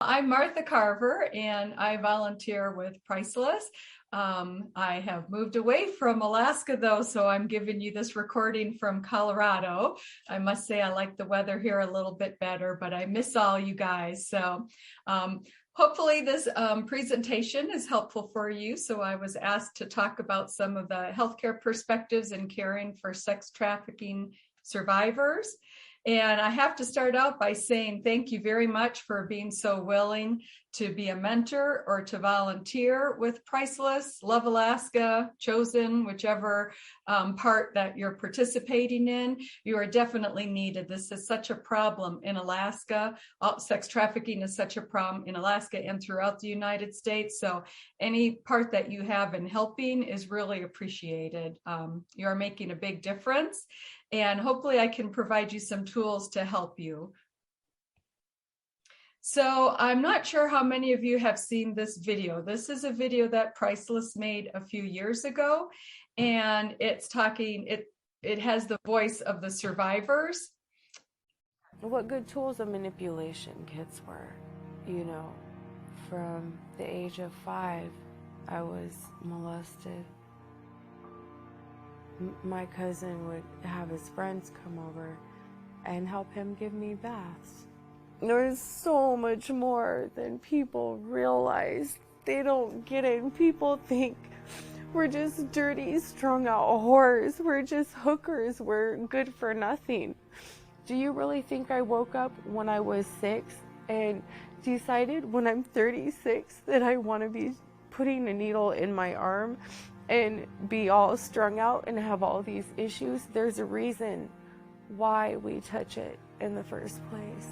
I'm Martha Carver, and I volunteer with Priceless. I have moved away from Alaska, though, so I'm giving you this recording from Colorado. I must say I like the weather here a little bit better, but I miss all you guys. So hopefully this presentation is helpful for you. So I was asked to talk about some of the healthcare perspectives in caring for sex trafficking survivors. And I have to start out by saying thank you very much for being so willing to be a mentor or to volunteer with Priceless, Love Alaska, Chosen, whichever part that you're participating in. You are definitely needed. This is such a problem in Alaska. Sex trafficking is such a problem in Alaska and throughout the United States. So any part that you have in helping is really appreciated. You are making a big difference. And hopefully I can provide you some tools to help you. So I'm not sure how many of you have seen this video. This is a video that Priceless made a few years ago, and it's talking, it has the voice of the survivors. What good tools of manipulation kids were, you know. From the age of 5, I was molested. My cousin would have his friends come over and help him give me baths. There's so much more than people realize. They don't get it. People think we're just dirty, strung out whores. We're just hookers. We're good for nothing. Do you really think I woke up when I was 6 and decided when I'm 36 that I want to be putting a needle in my arm and be all strung out and have all these issues? There's a reason why we touch it in the first place.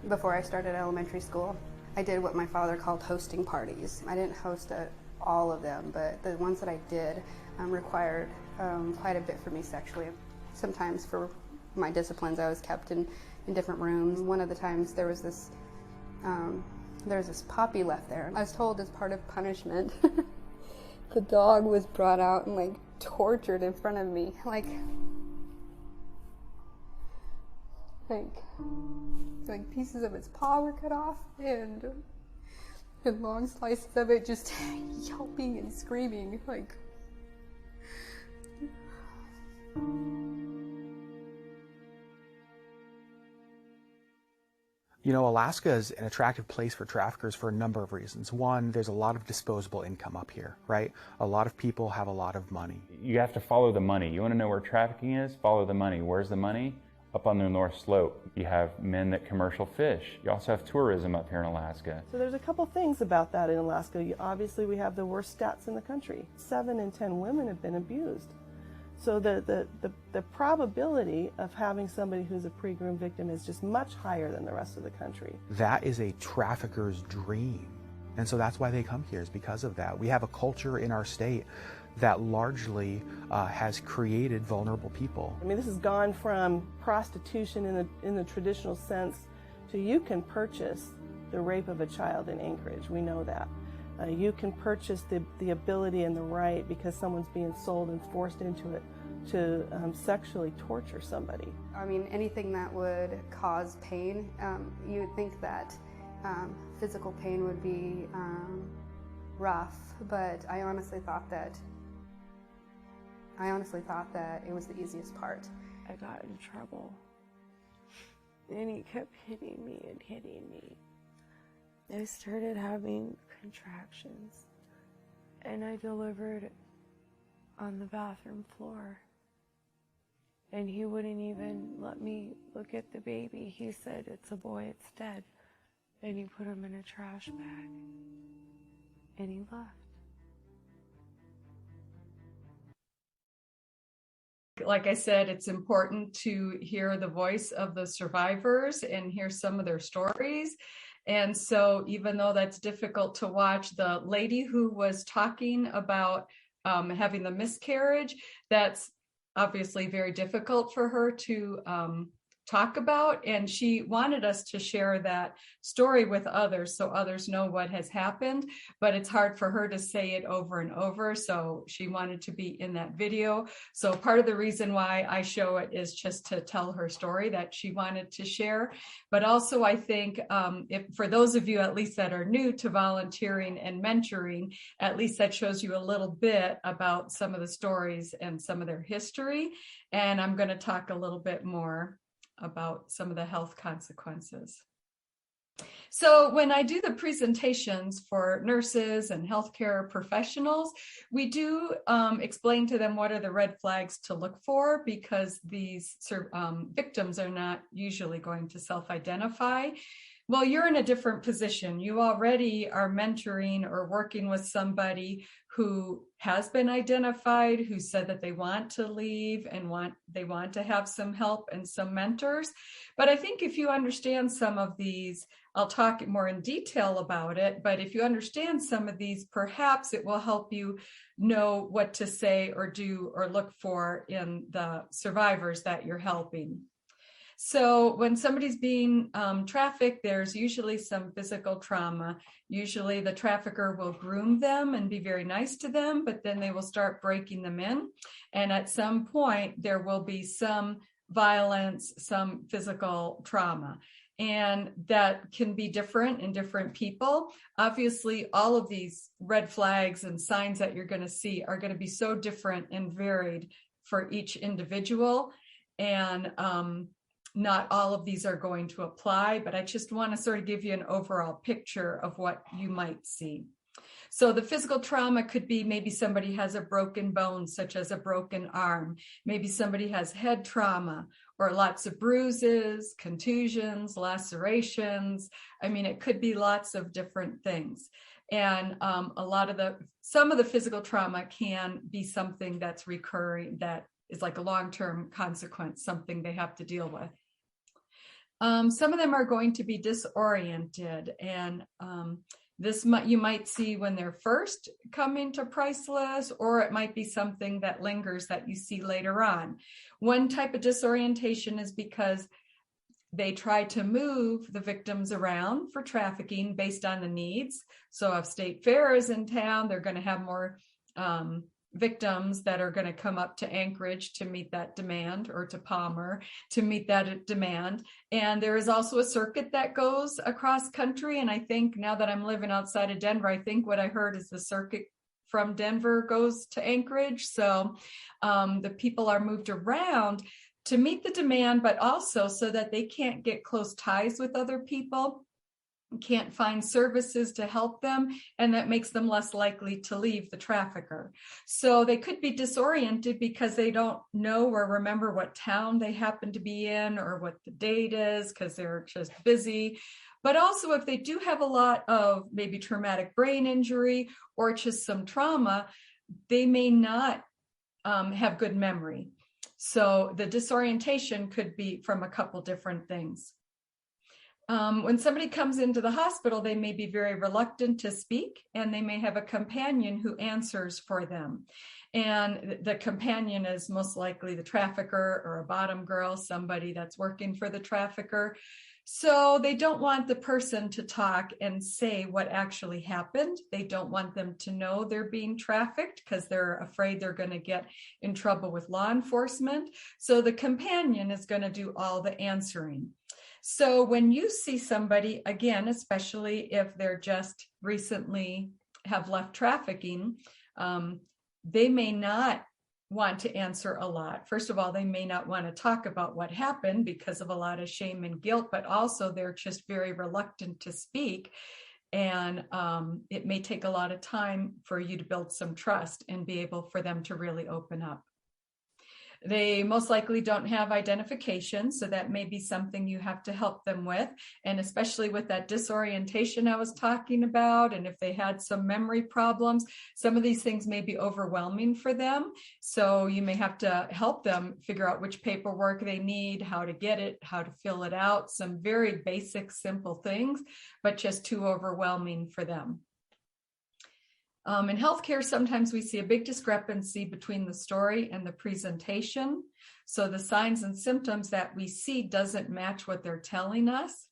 Before I started elementary school, I did what my father called hosting parties. I didn't host all of them, but the ones that I did required quite a bit for me sexually. Sometimes for my disciplines, I was kept in different rooms. One of the times there was this puppy left there. I was told as part of punishment, the dog was brought out and like tortured in front of me, like pieces of its paw were cut off and long slices of it just yelping and screaming, like. You know, Alaska is an attractive place for traffickers for a number of reasons. One, there's a lot of disposable income up here, right? A lot of people have a lot of money. You have to follow the money. You want to know where trafficking is? Follow the money. Where's the money? Up on the North Slope. You have men that commercial fish. You also have tourism up here in Alaska. So there's a couple things about that in Alaska. Obviously, we have the worst stats in the country. 7 in 10 women have been abused. So the probability of having somebody who's a pre-groomed victim is just much higher than the rest of the country. That is a trafficker's dream. And so that's why they come here, is because of that. We have a culture in our state that largely has created vulnerable people. I mean, this has gone from prostitution in the traditional sense to you can purchase the rape of a child in Anchorage. We know that. You can purchase the ability and the right, because someone's being sold and forced into it, to sexually torture somebody. I mean, anything that would cause pain, you would think that physical pain would be rough, but I honestly thought that it was the easiest part. I got in trouble, and he kept hitting me and hitting me. I started having contractions, and I delivered on the bathroom floor. And he wouldn't even let me look at the baby. He said, "It's a boy, it's dead." And he put him in a trash bag, and he left. Like I said, it's important to hear the voice of the survivors and hear some of their stories. And so even though that's difficult to watch, the lady who was talking about having the miscarriage, that's obviously very difficult for her to talk about, and she wanted us to share that story with others so others know what has happened, but it's hard for her to say it over and over, so she wanted to be in that video. So part of the reason why I show it is just to tell her story that she wanted to share. But also I think if for those of you at least that are new to volunteering and mentoring, at least that shows you a little bit about some of the stories and some of their history. And I'm going to talk a little bit more about some of the health consequences. So when I do the presentations for nurses and healthcare professionals, we do explain to them what are the red flags to look for, because these victims are not usually going to self-identify. Well, you're in a different position. You already are mentoring or working with somebody who has been identified, who said that they want to leave and they want to have some help and some mentors. But I think if you understand some of these, I'll talk more in detail about it, but if you understand some of these, perhaps it will help you know what to say or do or look for in the survivors that you're helping. So when somebody's being trafficked, there's usually some physical trauma. Usually the trafficker will groom them and be very nice to them, but then they will start breaking them in. And at some point, there will be some violence, some physical trauma. And that can be different in different people. Obviously, all of these red flags and signs that you're going to see are going to be so different and varied for each individual. And not all of these are going to apply, but I just want to sort of give you an overall picture of what you might see. So the physical trauma could be maybe somebody has a broken bone, such as a broken arm. Maybe somebody has head trauma or lots of bruises, contusions, lacerations. I mean, it could be lots of different things. And some of the physical trauma can be something that's recurring, that is like a long-term consequence, something they have to deal with. Some of them are going to be disoriented, and you might see when they're first coming to Priceless, or it might be something that lingers that you see later on. One type of disorientation is because they try to move the victims around for trafficking based on the needs. So if State Fair is in town, they're going to have more victims that are going to come up to Anchorage to meet that demand, or to Palmer to meet that demand. And there is also a circuit that goes across country. And I think now that I'm living outside of Denver, I think what I heard is the circuit from Denver goes to Anchorage. So the people are moved around to meet the demand, but also so that they can't get close ties with other people, can't find services to help them, and that makes them less likely to leave the trafficker. So they could be disoriented because they don't know or remember what town they happen to be in or what the date is, because they're just busy. But also if they do have a lot of maybe traumatic brain injury or just some trauma, they may not have good memory. So the disorientation could be from a couple different things. When somebody comes into the hospital, they may be very reluctant to speak, and they may have a companion who answers for them. And the companion is most likely the trafficker or a bottom girl, somebody that's working for the trafficker. So they don't want the person to talk and say what actually happened. They don't want them to know they're being trafficked because they're afraid they're going to get in trouble with law enforcement. So the companion is going to do all the answering. So when you see somebody, again, especially if they're just recently have left trafficking, they may not want to answer a lot. First of all, they may not want to talk about what happened because of a lot of shame and guilt, but also they're just very reluctant to speak. And it may take a lot of time for you to build some trust and be able for them to really open up. They most likely don't have identification, so that may be something you have to help them with. And especially with that disorientation I was talking about, and if they had some memory problems, some of these things may be overwhelming for them. So you may have to help them figure out which paperwork they need, how to get it, how to fill it out, some very basic, simple things, but just too overwhelming for them. In healthcare, sometimes we see a big discrepancy between the story and the presentation. So the signs and symptoms that we see doesn't match what they're telling us.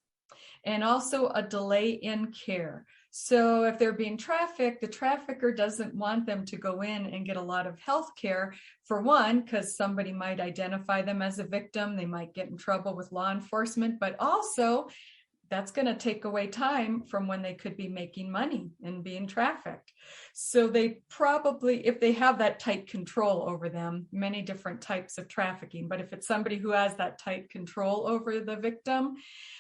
And also a delay in care. So if they're being trafficked, the trafficker doesn't want them to go in and get a lot of health care, for one, because somebody might identify them as a victim. They might get in trouble with law enforcement, but also that's going to take away time from when they could be making money and being trafficked. So they probably, if they have that tight control over them, many different types of trafficking, but if it's somebody who has that tight control over the victim,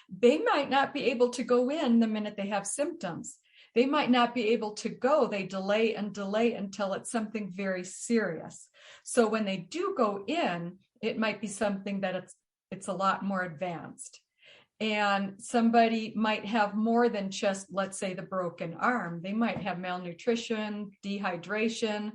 they might not be able to go in the minute they have symptoms. They might not be able to go. They delay and delay until it's something very serious. So when they do go in, it might be something that it's a lot more advanced. And somebody might have more than just, let's say, the broken arm. They might have malnutrition, dehydration,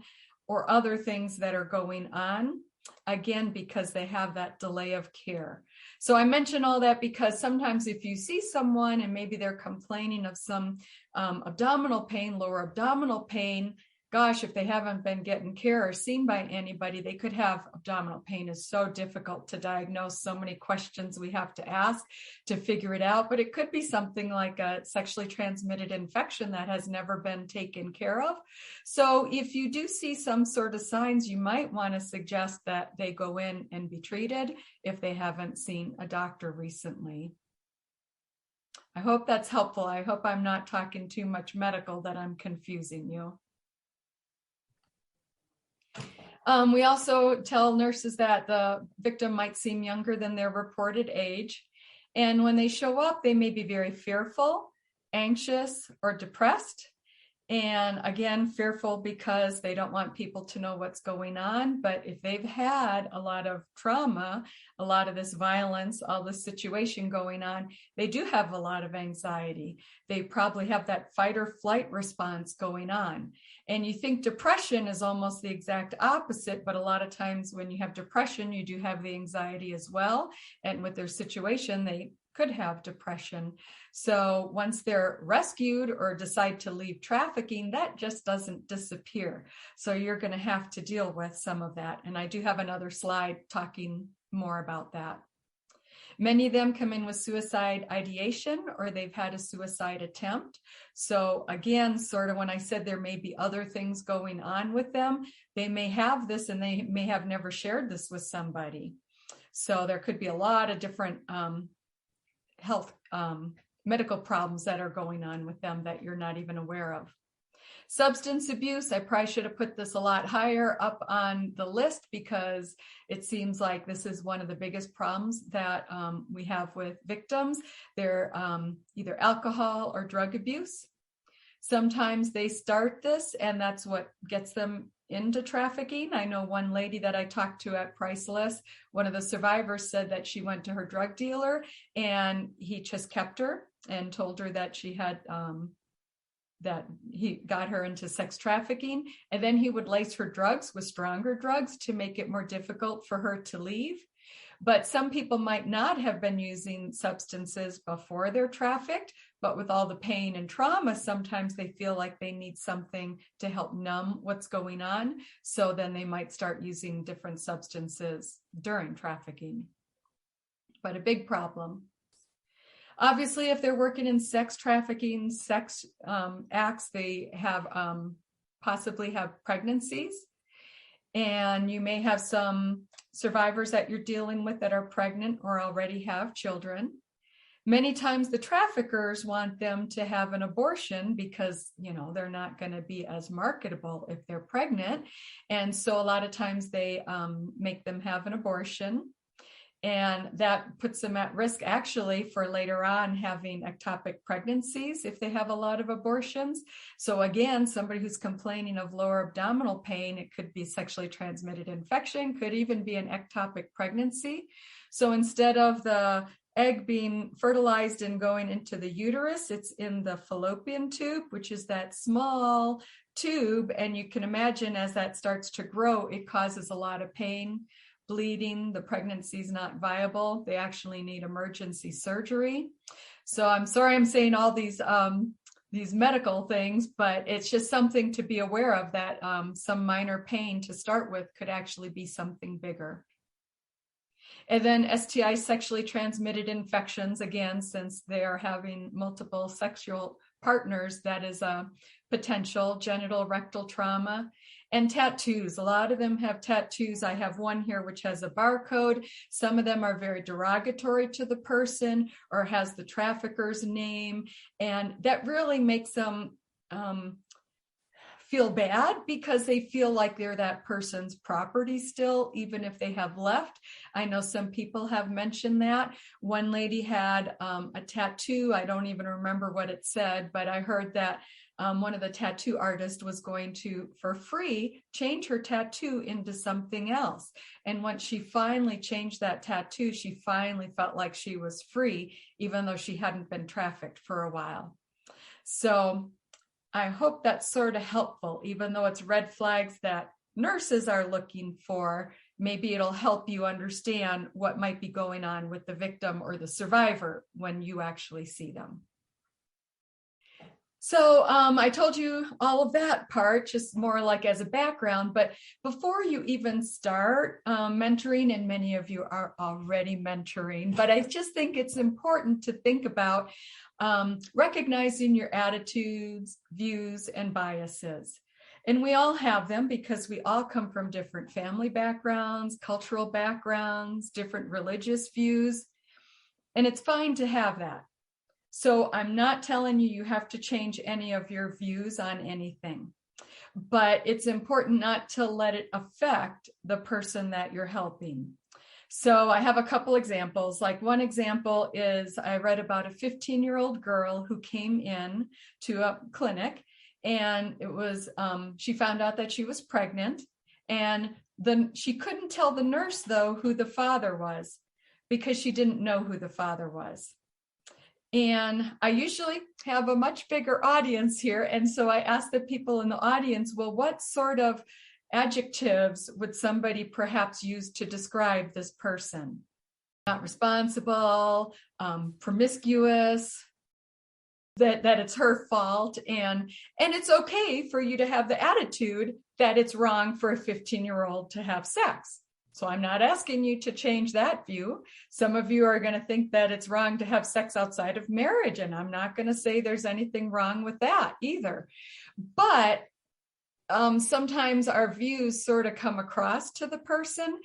or other things that are going on, again, because they have that delay of care. So I mention all that because sometimes if you see someone and maybe they're complaining of some abdominal pain, lower abdominal pain, gosh, if they haven't been getting care or seen by anybody, they could have abdominal pain. Is so difficult to diagnose, so many questions we have to ask to figure it out, but it could be something like a sexually transmitted infection that has never been taken care of. So if you do see some sort of signs, you might want to suggest that they go in and be treated if they haven't seen a doctor recently. I hope that's helpful. I hope I'm not talking too much medical that I'm confusing you. We also tell nurses that the victim might seem younger than their reported age. And when they show up, they may be very fearful, anxious, or depressed. And again, fearful because they don't want people to know what's going on. But if they've had a lot of trauma, a lot of this violence, all this situation going on, they do have a lot of anxiety. They probably have that fight or flight response going on. And you think depression is almost the exact opposite, but a lot of times when you have depression, you do have the anxiety as well. And with their situation, they could have depression. So once they're rescued or decide to leave trafficking, that just doesn't disappear. So you're going to have to deal with some of that. And I do have another slide talking more about that. Many of them come in with suicide ideation or they've had a suicide attempt. So again, sort of when I said there may be other things going on with them, they may have this and they may have never shared this with somebody. So there could be a lot of different health medical problems that are going on with them that you're not even aware of. Substance abuse, I probably should have put this a lot higher up on the list because it seems like this is one of the biggest problems that we have with victims. They're either alcohol or drug abuse. Sometimes they start this and that's what gets them into trafficking. I know one lady that I talked to at Priceless, one of the survivors said that she went to her drug dealer and he just kept her and told her that she had that he got her into sex trafficking, and then he would lace her drugs with stronger drugs to make it more difficult for her to leave. But some people might not have been using substances before they're trafficked, but with all the pain and trauma, sometimes they feel like they need something to help numb what's going on. So then they might start using different substances during trafficking. But a big problem. Obviously, if they're working in sex trafficking, sex acts, they have possibly have pregnancies. And you may have some survivors that you're dealing with that are pregnant or already have children. Many times the traffickers want them to have an abortion because, you know, they're not going to be as marketable if they're pregnant. And so a lot of times they make them have an abortion. And that puts them at risk actually for later on having ectopic pregnancies if they have a lot of abortions. So again, somebody who's complaining of lower abdominal pain, it could be sexually transmitted infection, could even be an ectopic pregnancy. So instead of the egg being fertilized and going into the uterus, it's in the fallopian tube, which is that small tube. And you can imagine as that starts to grow, it causes a lot of pain, bleeding, the pregnancy is not viable. They actually need emergency surgery. So I'm sorry I'm saying all these these medical things, but it's just something to be aware of, that some minor pain to start with could actually be something bigger. And then STI, sexually transmitted infections, again, since they are having multiple sexual partners, that is a potential. Genital rectal trauma. And tattoos. A lot of them have tattoos. I have one here which has a barcode. Some of them are very derogatory to the person or has the trafficker's name. And that really makes them feel bad, because they feel like they're that person's property still, even if they have left. I know some people have mentioned that. One lady had a tattoo. I don't even remember what it said, but I heard that one of the tattoo artists was going to, for free, change her tattoo into something else. And once she finally changed that tattoo, she finally felt like she was free, even though she hadn't been trafficked for a while. So I hope that's sort of helpful, even though it's red flags that nurses are looking for. Maybe it'll help you understand what might be going on with the victim or the survivor when you actually see them. So I told you all of that part, just more like as a background, but before you even start mentoring, and many of you are already mentoring, but I just think it's important to think about recognizing your attitudes, views, and biases. And we all have them, because we all come from different family backgrounds, cultural backgrounds, different religious views, and it's fine to have that. So I'm not telling you have to change any of your views on anything, but it's important not to let it affect the person that you're helping. So I have a couple examples. Like one example is I read about a 15-year-old girl who came in to a clinic, and it was she found out that she was pregnant, and then she couldn't tell the nurse though who the father was, because she didn't know who the father was. And I usually have a much bigger audience here. And so I asked the people in the audience, well, what sort of adjectives would somebody perhaps use to describe this person? Not responsible, promiscuous, that it's her fault. And it's okay for you to have the attitude that it's wrong for a 15-year-old to have sex. So I'm not asking you to change that view. Some of you are going to think that it's wrong to have sex outside of marriage, and I'm not going to say there's anything wrong with that either. But sometimes our views sort of come across to the person,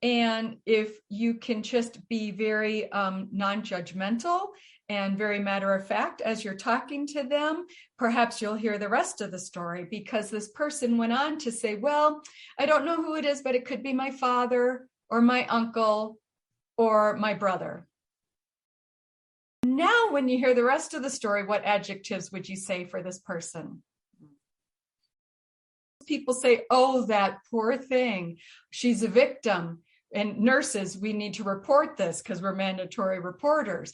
and if you can just be very non-judgmental and very matter of fact as you're talking to them, perhaps you'll hear the rest of the story, because this person went on to say, well, I don't know who it is, but it could be my father or my uncle or my brother. Now, when you hear the rest of the story, what adjectives would you say for this person? People say, oh, that poor thing, she's a victim. And nurses, we need to report this because we're mandatory reporters.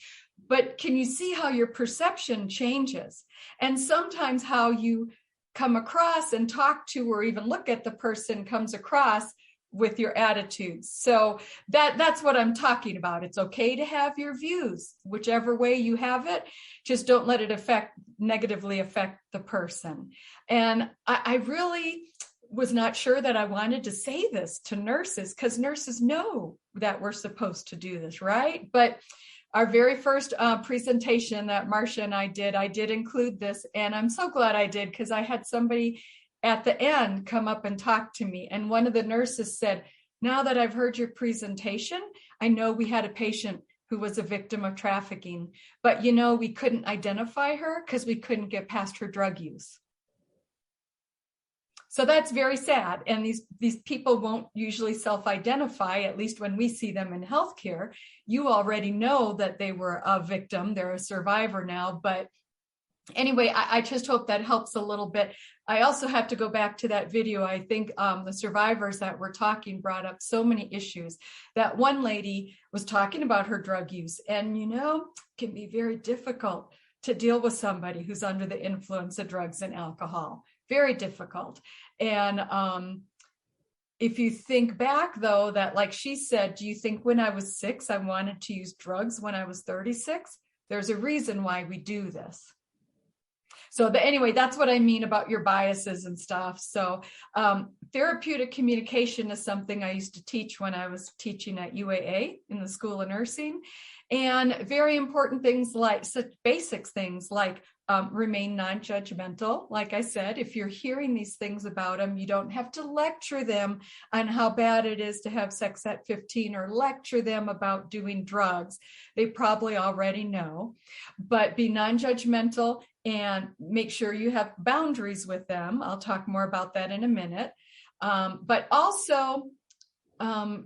But can you see how your perception changes? And sometimes how you come across and talk to or even look at the person comes across with your attitudes. So that's what I'm talking about. It's okay to have your views, whichever way you have it. Just don't let it negatively affect the person. And I really was not sure that I wanted to say this to nurses, because nurses know that we're supposed to do this, right? But our very first presentation that Marcia and I did include this, and I'm so glad I did, because I had somebody at the end come up and talk to me, and one of the nurses said, now that I've heard your presentation, I know we had a patient who was a victim of trafficking, but we couldn't identify her because we couldn't get past her drug use. So that's very sad. And these people won't usually self-identify, at least when we see them in healthcare. You already know that they were a victim. They're a survivor now. But anyway, I just hope that helps a little bit. I also have to go back to that video. I think the survivors that were talking brought up so many issues. That one lady was talking about her drug use. And, it can be very difficult to deal with somebody who's under the influence of drugs and alcohol. Very difficult. And if you think back, though, that like she said, do you think when I was 6, I wanted to use drugs when I was 36? There's a reason why we do this. So anyway, that's what I mean about your biases and stuff. So therapeutic communication is something I used to teach when I was teaching at UAA in the School of Nursing. And very important things like such basic things like remain non-judgmental. Like I said, if you're hearing these things about them, you don't have to lecture them on how bad it is to have sex at 15 or lecture them about doing drugs. They probably already know, but be non-judgmental and make sure you have boundaries with them. I'll talk more about that in a minute. But also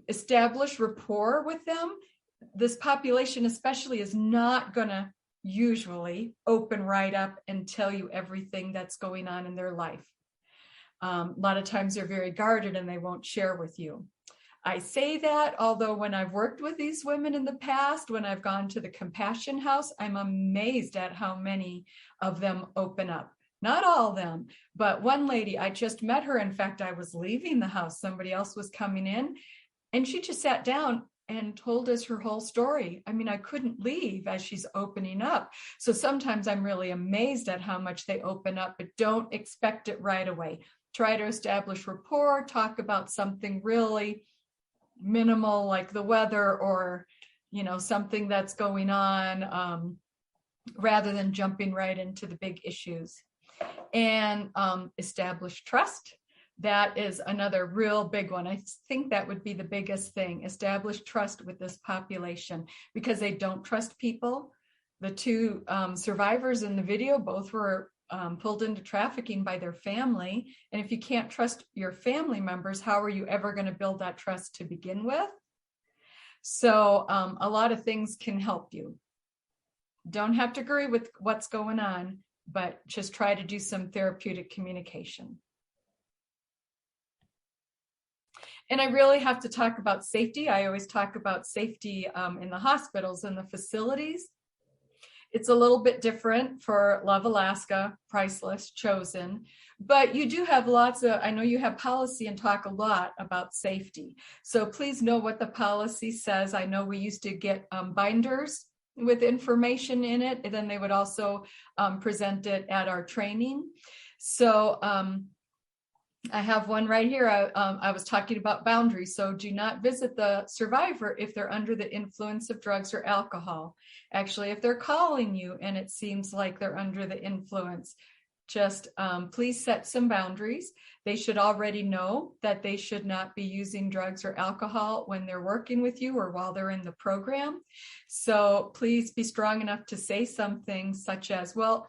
establish rapport with them. This population especially is not going to usually open right up and tell you everything that's going on in their life. A lot of times they're very guarded and they won't share with you. I say that, although when I've worked with these women in the past, when I've gone to the Compassion House, I'm amazed at how many of them open up. Not all of them, but one lady, I just met her. In fact, I was leaving the house. Somebody else was coming in and she just sat down and told us her whole story. I mean, I couldn't leave as she's opening up. So sometimes I'm really amazed at how much they open up, but don't expect it right away. Try to establish rapport, talk about something really minimal like the weather or, you know, something that's going on rather than jumping right into the big issues. And establish trust. That is another real big one. I think that would be the biggest thing. Establish trust with this population because they don't trust people. The two survivors in the video both were pulled into trafficking by their family. And if you can't trust your family members, how are you ever going to build that trust to begin with? So a lot of things can help you. Don't have to agree with what's going on, but just try to do some therapeutic communication. And I really have to talk about safety. I always talk about safety in the hospitals and the facilities. It's a little bit different for Love Alaska, Priceless, Chosen, but you do have lots of, I know you have policy and talk a lot about safety. So please know what the policy says. I know we used to get binders with information in it, and then they would also present it at our training. So I have one right here. I was talking about boundaries. So do not visit the survivor if they're under the influence of drugs or alcohol. Actually, if they're calling you and it seems like they're under the influence, just please set some boundaries. They should already know that they should not be using drugs or alcohol when they're working with you or while they're in the program. So please be strong enough to say something such as, well,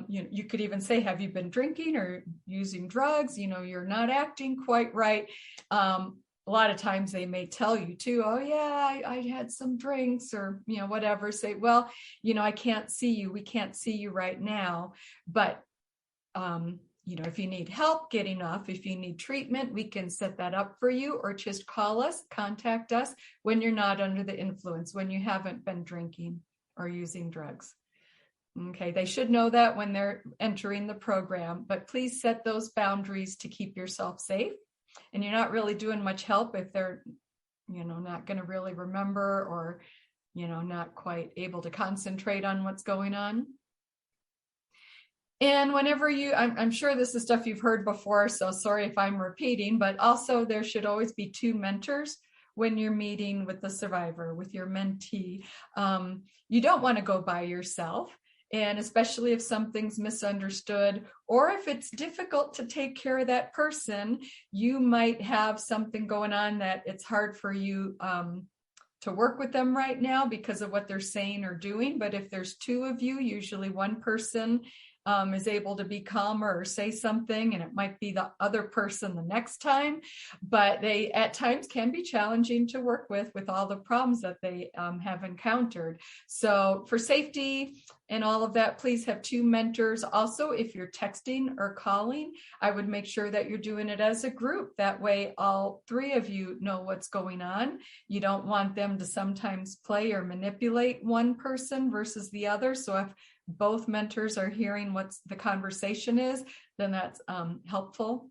you could even say, have you been drinking or using drugs? You know, you're not acting quite right. A lot of times they may tell you too, oh yeah, I had some drinks or, you know, whatever. Say, well, you know, I can't see you. We can't see you right now. But, you know, if you need help getting off, if you need treatment, we can set that up for you, or just call us, contact us when you're not under the influence, when you haven't been drinking or using drugs. Okay, they should know that when they're entering the program, but please set those boundaries to keep yourself safe. And you're not really doing much help if they're, you know, not going to really remember or, you know, not quite able to concentrate on what's going on. And whenever you, I'm sure this is stuff you've heard before, so sorry if I'm repeating, but also there should always be two mentors when you're meeting with the survivor, with your mentee. You don't want to go by yourself. And especially if something's misunderstood, or if it's difficult to take care of that person, you might have something going on that it's hard for you to work with them right now because of what they're saying or doing. But if there's two of you, usually one person is able to be calmer or say something, and it might be the other person the next time, but they at times can be challenging to work with all the problems that they have encountered. So for safety and all of that, please have two mentors. Also, if you're texting or calling, I would make sure that you're doing it as a group. That way, all three of you know what's going on. You don't want them to sometimes play or manipulate one person versus the other. So if both mentors are hearing what the conversation is, then that's helpful.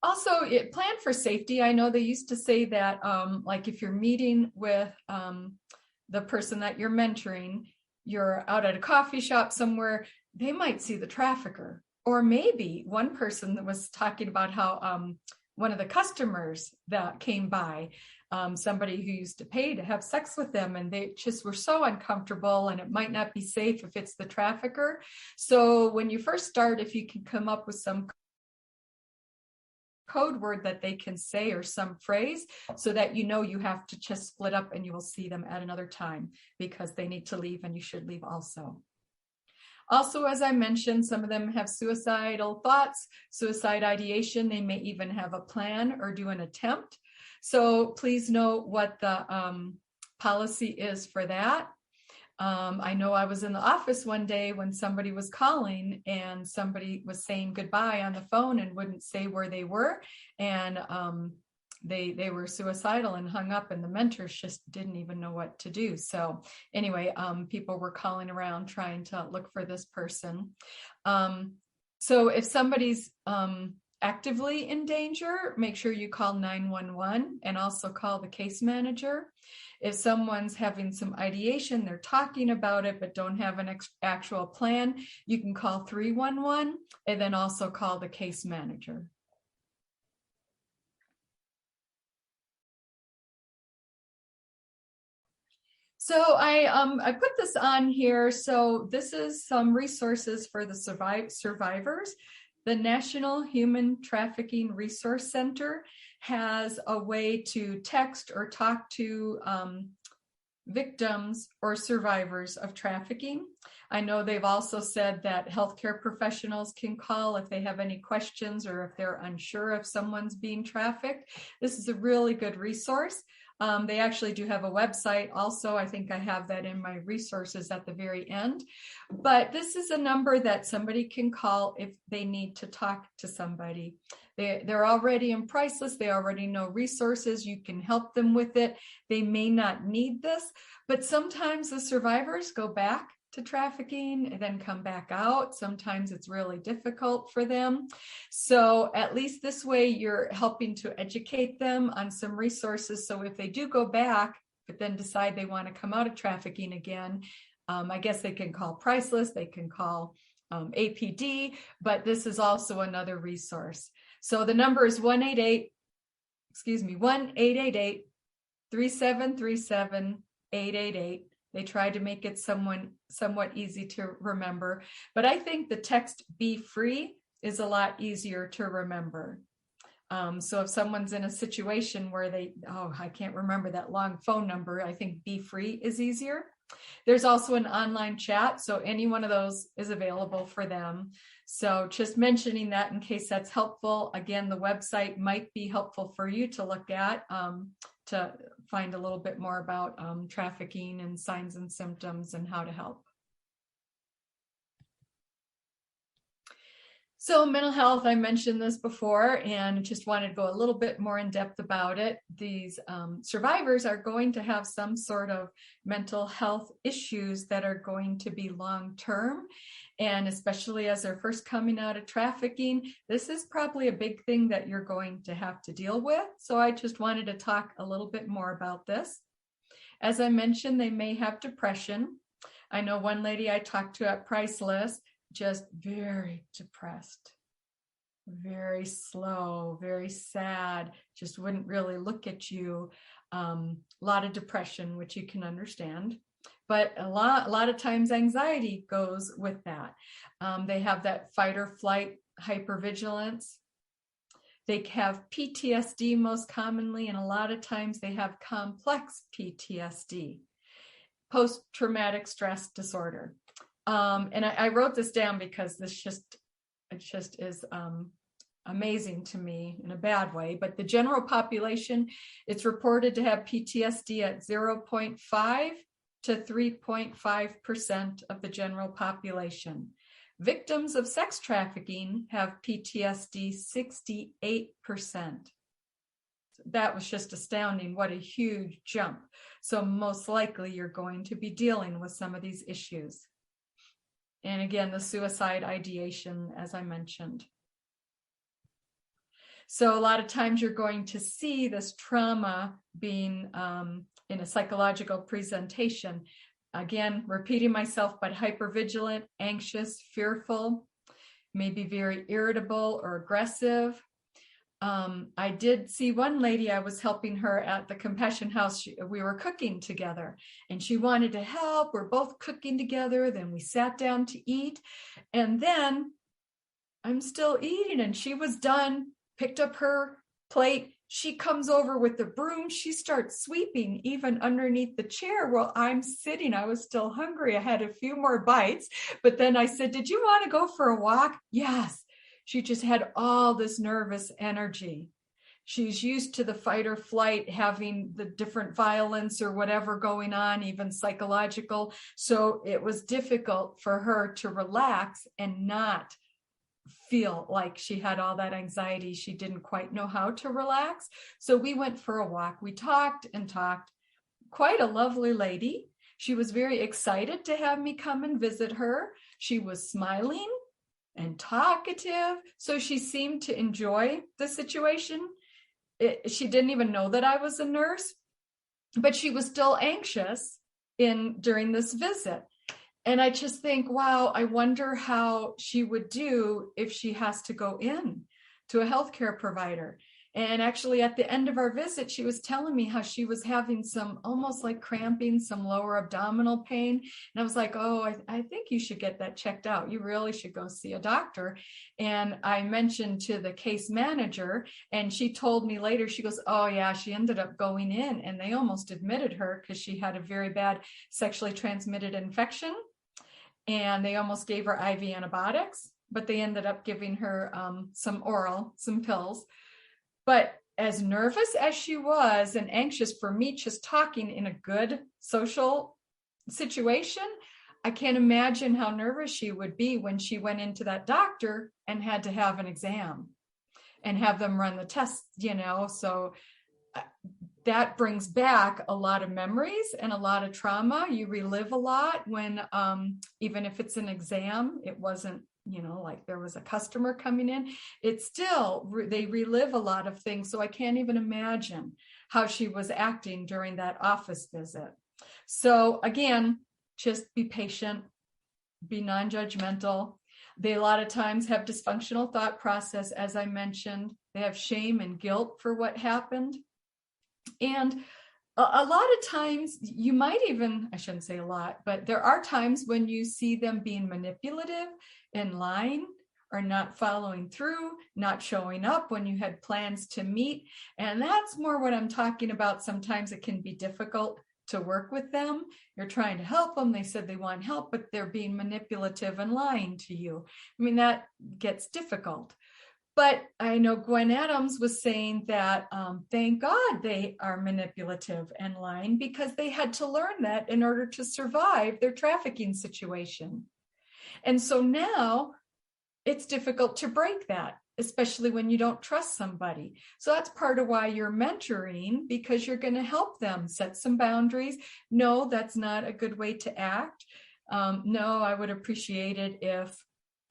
Also, plan for safety. I know they used to say that like if you're meeting with the person that you're mentoring, you're out at a coffee shop somewhere, they might see the trafficker. Or maybe one person that was talking about how one of the customers that came by, somebody who used to pay to have sex with them, and they just were so uncomfortable, and it might not be safe if it's the trafficker. So when you first start, if you can come up with some code word that they can say or some phrase, so that you know you have to just split up and you will see them at another time because they need to leave and you should leave also. Also, as I mentioned, some of them have suicidal thoughts, suicide ideation. They may even have a plan or do an attempt. So please know what the policy is for that. I know I was in the office one day when somebody was calling and somebody was saying goodbye on the phone and wouldn't say where they were. And they were suicidal and hung up, and the mentors just didn't even know what to do. So anyway, people were calling around trying to look for this person. So if somebody's actively in danger, make sure you call 911 and also call the case manager. If someone's having some ideation, they're talking about it but don't have an actual plan, you can call 311 and then also call the case manager. So I put this on here. So this is some resources for the survivors. The National Human Trafficking Resource Center has a way to text or talk to victims or survivors of trafficking. I know they've also said that healthcare professionals can call if they have any questions or if they're unsure if someone's being trafficked. This is a really good resource. They actually do have a website also. I think I have that in my resources at the very end. But this is a number that somebody can call if they need to talk to somebody. They're already in Priceless. They already know resources. You can help them with it. They may not need this, but sometimes the survivors go back to trafficking and then come back out. Sometimes it's really difficult for them. So at least this way you're helping to educate them on some resources. So if they do go back, but then decide they want to come out of trafficking again, I guess they can call Priceless, they can call APD, but this is also another resource. So the number is 1-888-3737-888. They tried to make it somewhat easy to remember, but I think the text "be free" is a lot easier to remember. So if someone's in a situation where I can't remember that long phone number, I think "be free" is easier. There's also an online chat, so any one of those is available for them. So just mentioning that in case that's helpful. Again, the website might be helpful for you to look at to find a little bit more about trafficking and signs and symptoms and how to help. So mental health, I mentioned this before and just wanted to go a little bit more in depth about it. These survivors are going to have some sort of mental health issues that are going to be long-term. And especially as they're first coming out of trafficking, this is probably a big thing that you're going to have to deal with. So I just wanted to talk a little bit more about this. As I mentioned, they may have depression. I know one lady I talked to at Priceless, just very depressed, very slow, very sad, just wouldn't really look at you. A lot of depression, which you can understand. But a lot of times anxiety goes with that. They have that fight or flight hypervigilance. They have PTSD most commonly, and a lot of times they have complex PTSD, post-traumatic stress disorder. And I wrote this down because it just is amazing to me in a bad way. But the general population, it's reported to have PTSD at 0.5 to 3.5% of the general population. Victims of sex trafficking have PTSD 68%. That was just astounding. What a huge jump. So most likely you're going to be dealing with some of these issues. And again, the suicide ideation, as I mentioned. So a lot of times you're going to see this trauma being in a psychological presentation. again, repeating myself, but hypervigilant, anxious, fearful, maybe very irritable or aggressive. I did see one lady, I was helping her at the Compassion House. We were cooking together and she wanted to help. We're both cooking together. Then we sat down to eat. And then I'm still eating and she was done, picked up her plate. She comes over with the broom. She starts sweeping even underneath the chair while I'm sitting. I was still hungry. I had a few more bites, but then I said, "Did you want to go for a walk?" "Yes." She just had all this nervous energy. She's used to the fight or flight, having the different violence or whatever going on, even psychological. So it was difficult for her to relax and not feel like she had all that anxiety. She didn't quite know how to relax. So we went for a walk. We talked and talked. Quite a lovely lady. She was very excited to have me come and visit her. She was smiling and talkative. So she seemed to enjoy the situation. She didn't even know that I was a nurse, but she was still anxious during this visit. And I just think, wow, I wonder how she would do if she has to go in to a healthcare provider. And actually at the end of our visit, she was telling me how she was having some almost like cramping, some lower abdominal pain. And I was like, oh, I think you should get that checked out. You really should go see a doctor. And I mentioned to the case manager, and she told me later, she goes, oh yeah, she ended up going in and they almost admitted her because she had a very bad sexually transmitted infection. And they almost gave her IV antibiotics, but they ended up giving her some pills. But as nervous as she was and anxious for me, just talking in a good social situation, I can't imagine how nervous she would be when she went into that doctor and had to have an exam and have them run the tests, So that brings back a lot of memories and a lot of trauma. You relive a lot when, even if it's an exam, it wasn't, like there was a customer coming in, it's still, they relive a lot of things. So I can't even imagine how she was acting during that office visit. So again, just be patient, be non-judgmental. They a lot of times have dysfunctional thought process, as I mentioned. They have shame and guilt for what happened. And a lot of times you might even, I shouldn't say a lot, but there are times when you see them being manipulative and lying or not following through, not showing up when you had plans to meet. And that's more what I'm talking about. Sometimes it can be difficult to work with them. You're trying to help them. They said they want help, but they're being manipulative and lying to you. I mean, that gets difficult. But I know Gwen Adams was saying that thank God they are manipulative and lying because they had to learn that in order to survive their trafficking situation. And so now it's difficult to break that, especially when you don't trust somebody. So that's part of why you're mentoring, because you're going to help them set some boundaries. No, that's not a good way to act. No, I would appreciate it if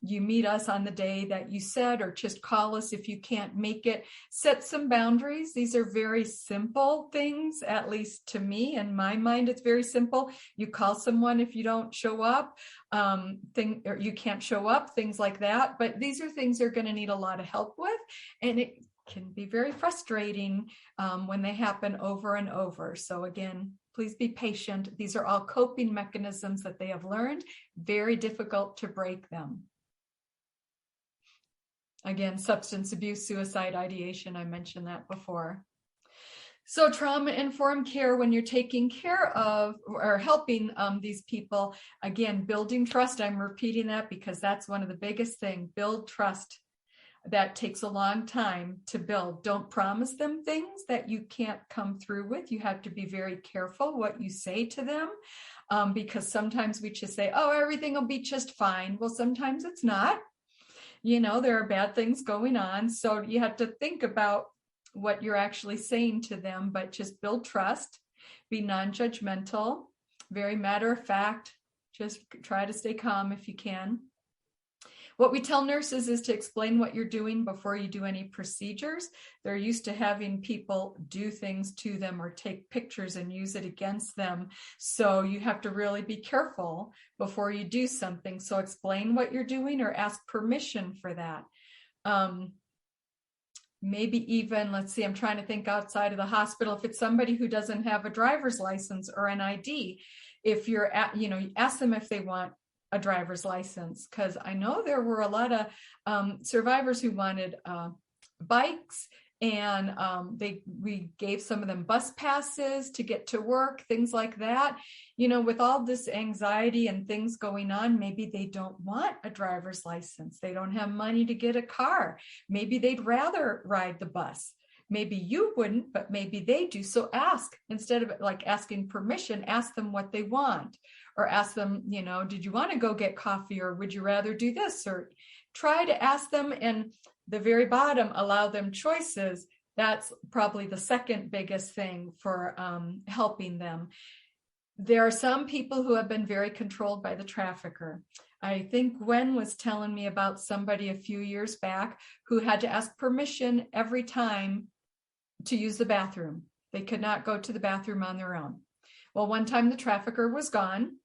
you meet us on the day that you said, or just call us if you can't make it. Set some boundaries. These are very simple things, at least to me. In my mind, it's very simple. You call someone if you don't show up, or you can't show up, things like that. But these are things you're going to need a lot of help with. And it can be very frustrating when they happen over and over. So again, please be patient. These are all coping mechanisms that they have learned. Very difficult to break them. Again, substance abuse, suicide ideation, I mentioned that before. So trauma-informed care, when you're taking care of or helping these people, again, building trust. I'm repeating that because that's one of the biggest things. Build trust. That takes a long time to build. Don't promise them things that you can't come through with. You have to be very careful what you say to them because sometimes we just say, oh, everything will be just fine. Well, sometimes it's not. There are bad things going on. So you have to think about what you're actually saying to them, but just build trust, be non-judgmental, very matter of fact, just try to stay calm if you can. What we tell nurses is to explain what you're doing before you do any procedures. They're used to having people do things to them or take pictures and use it against them. So you have to really be careful before you do something. So explain what you're doing or ask permission for that. Maybe even, let's see, I'm trying to think outside of the hospital. If it's somebody who doesn't have a driver's license or an ID, if you're at, you ask them if they want a driver's license, because I know there were a lot of survivors who wanted bikes, and we gave some of them bus passes to get to work, things like that. With all this anxiety and things going on, maybe they don't want a driver's license. They don't have money to get a car. Maybe they'd rather ride the bus. Maybe you wouldn't, but maybe they do. So ask, instead of like asking permission, ask them what they want, or ask them, did you want to go get coffee, or would you rather do this? Or try to ask them, and the very bottom, allow them choices. That's probably the second biggest thing for helping them. There are some people who have been very controlled by the trafficker. I think Gwen was telling me about somebody a few years back who had to ask permission every time to use the bathroom. They could not go to the bathroom on their own. Well, one time the trafficker was gone.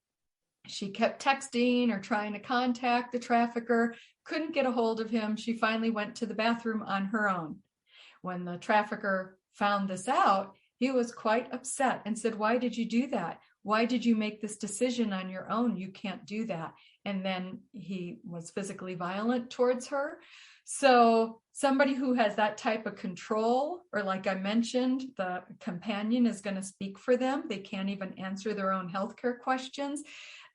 She kept texting or trying to contact the trafficker, couldn't get a hold of him. She finally went to the bathroom on her own. When the trafficker found this out, he was quite upset and said, "Why did you do that? Why did you make this decision on your own? You can't do that." And then he was physically violent towards her. So somebody who has that type of control, or like I mentioned, the companion is going to speak for them. They can't even answer their own healthcare questions.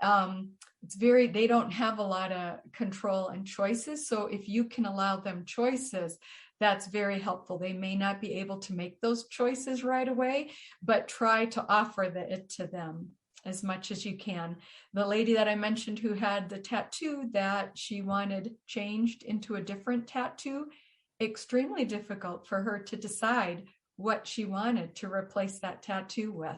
They don't have a lot of control and choices. So if you can allow them choices, that's very helpful. They may not be able to make those choices right away, but try to offer it to them as much as you can. The lady that I mentioned who had the tattoo that she wanted changed into a different tattoo, extremely difficult for her to decide what she wanted to replace that tattoo with.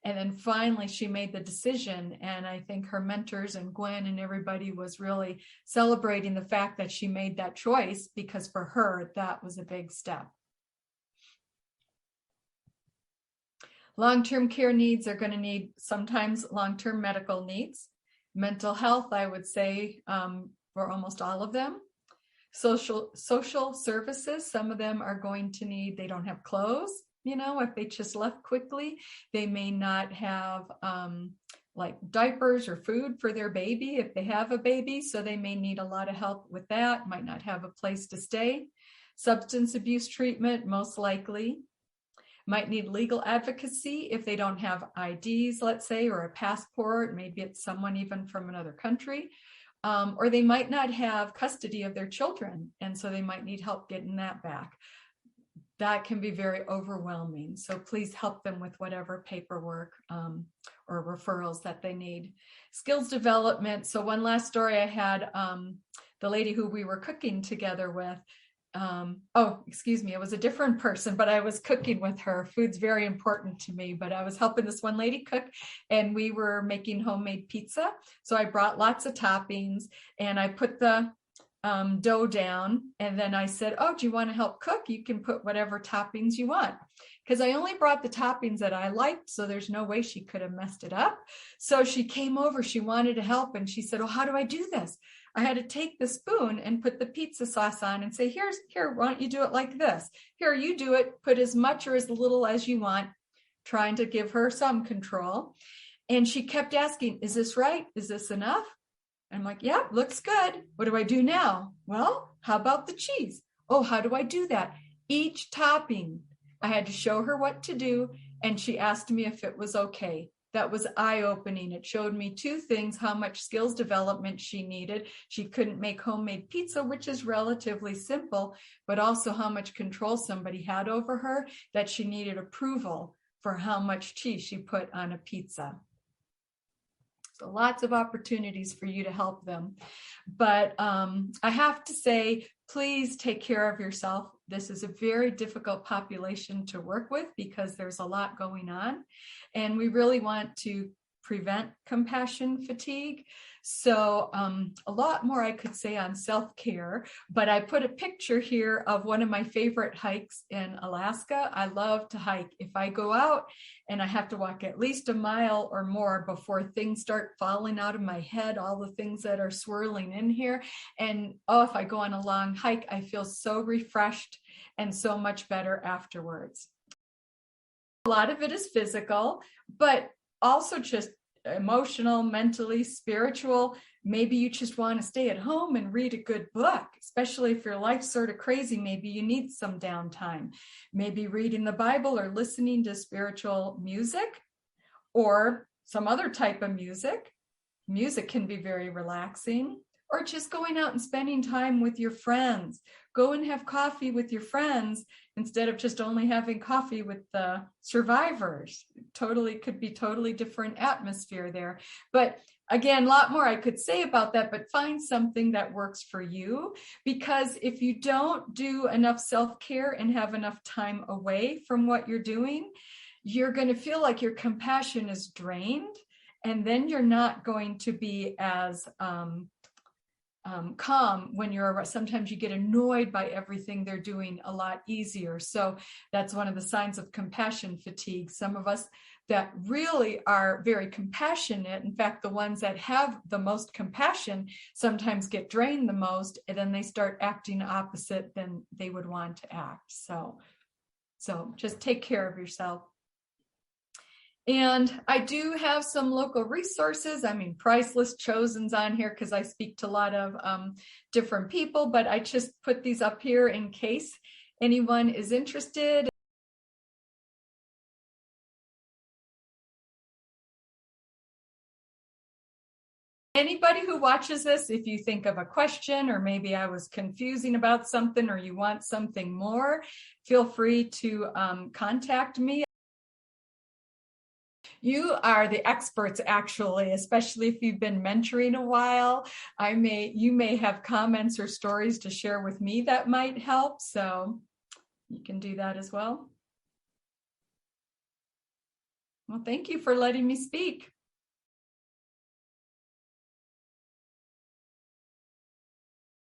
And then finally she made the decision, and I think her mentors and Gwen and everybody was really celebrating the fact that she made that choice, because for her that was a big step. Long-term care needs are going to need sometimes long-term medical needs. Mental health, I would say, for almost all of them. Social services, some of them are going to need, they don't have clothes. If they just left quickly, they may not have like diapers or food for their baby if they have a baby. So they may need a lot of help with that, might not have a place to stay. Substance abuse treatment, most likely. Might need legal advocacy if they don't have IDs, let's say, or a passport. Maybe it's someone even from another country. Or they might not have custody of their children, and so they might need help getting that back. That can be very overwhelming. So please help them with whatever paperwork or referrals that they need. Skills development. So one last story I had, the lady who we were cooking together with, it was a different person, but I was cooking with her. Food's very important to me, but I was helping this one lady cook, and we were making homemade pizza. So I brought lots of toppings, and I put the dough down, and then I said, "Oh, do you want to help cook? You can put whatever toppings you want." Because I only brought the toppings that I liked, so there's no way she could have messed it up. So she came over, she wanted to help, and she said, "Oh, how do I do this?" I had to take the spoon and put the pizza sauce on and say, here, why don't you do it like this? Here, you do it, put as much or as little as you want, trying to give her some control. And she kept asking, "Is this right? Is this enough?" I'm like, "Yeah, looks good. What do I do now?" "Well, how about the cheese?" "Oh, how do I do that?" Each topping, I had to show her what to do, and she asked me if it was okay. That was eye-opening. It showed me two things: how much skills development she needed. She couldn't make homemade pizza, which is relatively simple, but also how much control somebody had over her, that she needed approval for how much cheese she put on a pizza. So lots of opportunities for you to help them. But I have to say, please take care of yourself. This is a very difficult population to work with because there's a lot going on. And we really want to prevent compassion fatigue. So a lot more I could say on self-care, but I put a picture here of one of my favorite hikes in Alaska. I love to hike. If I go out and I have to walk at least a mile or more before things start falling out of my head, all the things that are swirling in here. And if I go on a long hike, I feel so refreshed and so much better afterwards. A lot of it is physical, but also just emotional, mentally, spiritual. Maybe you just want to stay at home and read a good book, especially if your life's sort of crazy. Maybe you need some downtime. Maybe reading the Bible or listening to spiritual music or some other type of music. Music can be very relaxing. Or just going out and spending time with your friends. Go and have coffee with your friends instead of just only having coffee with the survivors. Could be totally different atmosphere there. But again, a lot more I could say about that, but find something that works for you. Because if you don't do enough self-care and have enough time away from what you're doing, you're going to feel like your compassion is drained. And then you're not going to be as calm when sometimes you get annoyed by everything they're doing a lot easier. So that's one of the signs of compassion fatigue. Some of us that really are very compassionate, in fact, the ones that have the most compassion sometimes get drained the most, and then they start acting opposite than they would want to act. So just take care of yourself. And I do have some local resources. I mean, Priceless Chosen's on here because I speak to a lot of different people, but I just put these up here in case anyone is interested. Anybody who watches this, if you think of a question or maybe I was confusing about something or you want something more, feel free to contact me. You are the experts, actually, especially if you've been mentoring a while. You may have comments or stories to share with me that might help, so you can do that as well. Well, thank you for letting me speak.